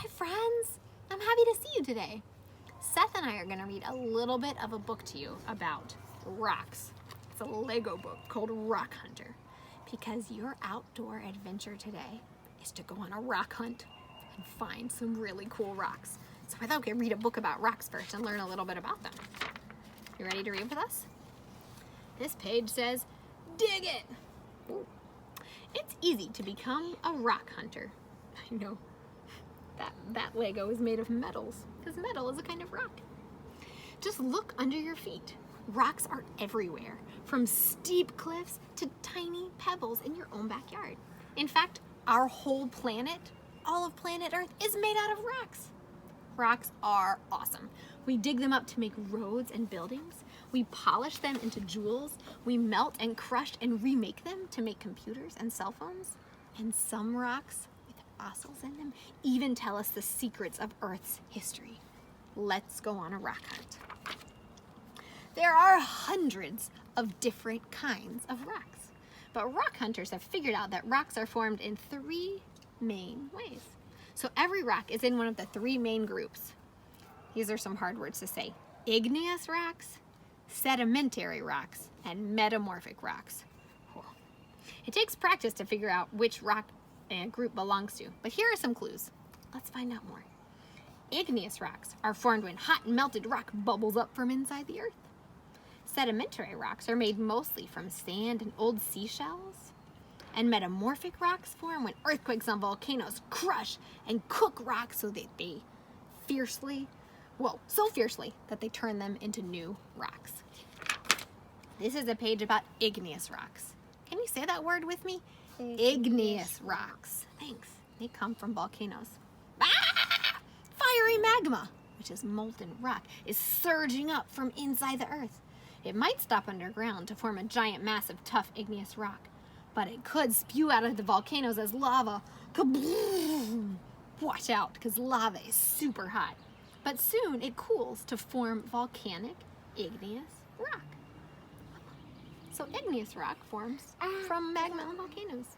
Hi friends, I'm happy to see you today. Seth and I are going to read a little bit of a book to you about rocks. It's a Lego book called Rock Hunter because your outdoor adventure today is to go on a rock hunt and find some really cool rocks. So I thought we could read a book about rocks first and learn a little bit about them. You ready to read with us? This page says, dig it! Ooh. It's easy to become a rock hunter. I know. That Lego is made of metals, because metal is a kind of rock. Just look under your feet. Rocks are everywhere, from steep cliffs to tiny pebbles in your own backyard. In fact, our whole planet, all of planet Earth, is made out of rocks. Rocks are awesome. We dig them up to make roads and buildings. We polish them into jewels. We melt and crush and remake them to make computers and cell phones. And some rocks fossils in them even tell us the secrets of Earth's history. Let's go on a rock hunt. There are hundreds of different kinds of rocks, but rock hunters have figured out that rocks are formed in three main ways. So every rock is in one of the three main groups. These are some hard words to say. Igneous rocks, sedimentary rocks, and metamorphic rocks. It takes practice to figure out which rock a group belongs to, but here are some clues. Let's find out more. Igneous rocks are formed when hot melted rock bubbles up from inside the earth. Sedimentary rocks are made mostly from sand and old seashells. And metamorphic rocks form when earthquakes on volcanoes crush and cook rocks so that they so fiercely that they turn them into new rocks. This is a page about igneous rocks. Can you say that word with me? Igneous rocks. Thanks. They come from volcanoes. Fiery magma, which is molten rock, is surging up from inside the earth. It might stop underground to form a giant mass of tough igneous rock, but it could spew out of the volcanoes as lava. Kaboom! Watch out, because lava is super hot. But soon it cools to form volcanic igneous rock. So igneous rock forms from magma and volcanoes.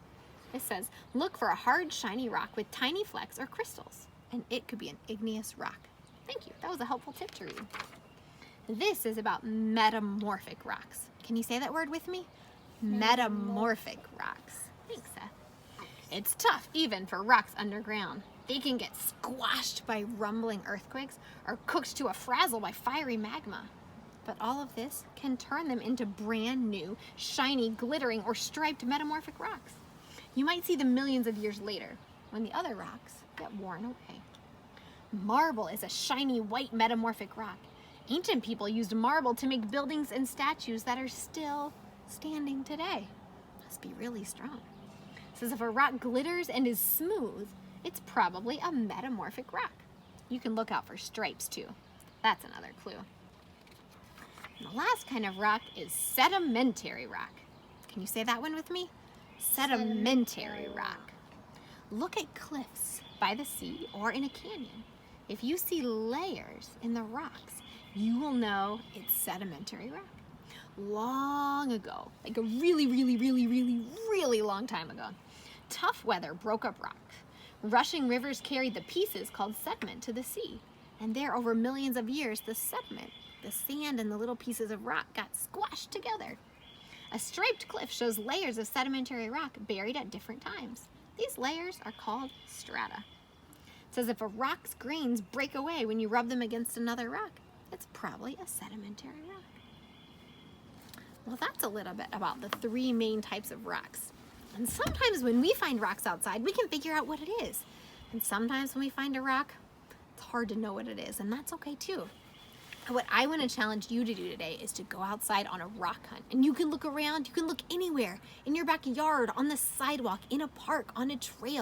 It says, look for a hard, shiny rock with tiny flecks or crystals, and it could be an igneous rock. Thank you. That was a helpful tip to read. This is about metamorphic rocks. Can you say that word with me? Metamorphic rocks. Thanks, Seth. It's tough even for rocks underground. They can get squashed by rumbling earthquakes or cooked to a frazzle by fiery magma. But all of this can turn them into brand new, shiny, glittering, or striped metamorphic rocks. You might see them millions of years later when the other rocks get worn away. Marble is a shiny white metamorphic rock. Ancient people used marble to make buildings and statues that are still standing today. Must be really strong. It says if a rock glitters and is smooth, it's probably a metamorphic rock. You can look out for stripes too. That's another clue. And the last kind of rock is sedimentary rock. Can you say that one with me? Sedimentary rock. Look at cliffs by the sea or in a canyon. If you see layers in the rocks, you will know it's sedimentary rock. Long ago, like a really long time ago, tough weather broke up rock. Rushing rivers carried the pieces called sediment to the sea. And there, over millions of years, the sediment, the sand and the little pieces of rock got squashed together. A striped cliff shows layers of sedimentary rock buried at different times. These layers are called strata. It says if a rock's grains break away when you rub them against another rock, it's probably a sedimentary rock. Well, that's a little bit about the three main types of rocks. And sometimes when we find rocks outside, we can figure out what it is. And sometimes when we find a rock, it's hard to know what it is, and that's okay too. What I want to challenge you to do today is to go outside on a rock hunt. And you can look around, you can look anywhere, in your backyard, on the sidewalk, in a park, on a trail.